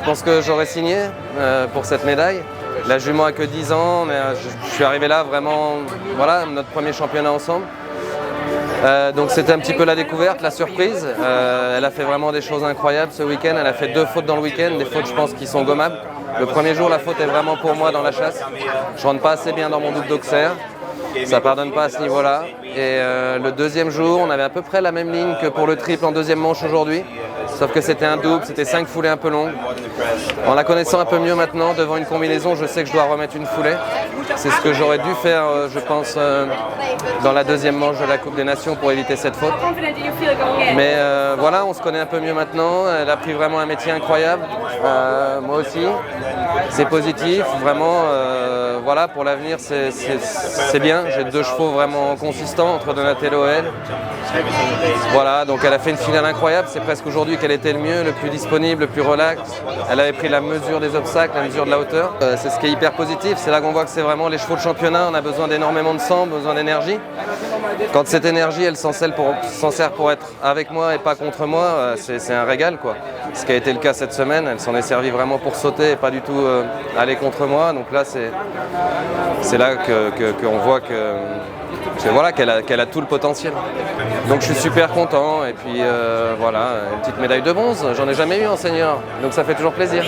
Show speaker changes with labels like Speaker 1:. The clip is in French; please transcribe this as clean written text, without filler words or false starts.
Speaker 1: pense que j'aurais signé pour cette médaille. La jument a que 10 ans, mais je suis arrivé là vraiment, voilà, notre premier championnat ensemble. Donc c'était un petit peu la découverte, la surprise. Elle a fait vraiment des choses incroyables ce week-end. Elle a fait 2 fautes dans le week-end, des fautes je pense qui sont gommables. Le premier jour, la faute est vraiment pour moi dans la chasse. Je rentre pas assez bien dans mon double d'Auxerre. Ça pardonne pas à ce niveau-là. Et le deuxième jour, on avait à peu près la même ligne que pour le triple en deuxième manche aujourd'hui. Sauf que c'était un double, c'était 5 foulées un peu longues. En la connaissant un peu mieux maintenant, devant une combinaison, je sais que je dois remettre une foulée. C'est ce que j'aurais dû faire, je pense, dans la deuxième manche de la Coupe des Nations pour éviter cette faute. Mais voilà, on se connaît un peu mieux maintenant. Elle a pris vraiment un métier incroyable. Moi aussi. C'est positif, vraiment. Voilà, pour l'avenir, c'est bien. J'ai 2 chevaux vraiment consistants entre Donatello et elle. Voilà, donc elle a fait une finale incroyable. C'est presque aujourd'hui qu'elle était le mieux, le plus disponible, le plus relax. Elle avait pris la mesure des obstacles, la mesure de la hauteur. C'est ce qui est hyper positif. C'est là qu'on voit que c'est vraiment les chevaux de championnat. On a besoin d'énormément de sang, besoin d'énergie. Quand cette énergie, elle s'en sert pour être avec moi et pas contre moi, c'est un régal, quoi. Ce qui a été le cas cette semaine. Elle s'en est servie vraiment pour sauter et pas du tout aller contre moi. Donc là, c'est là qu'on voit voilà, qu'elle a tout le potentiel. Donc je suis super content et puis voilà, une petite médaille de bronze, j'en ai jamais eu en senior, donc ça fait toujours plaisir.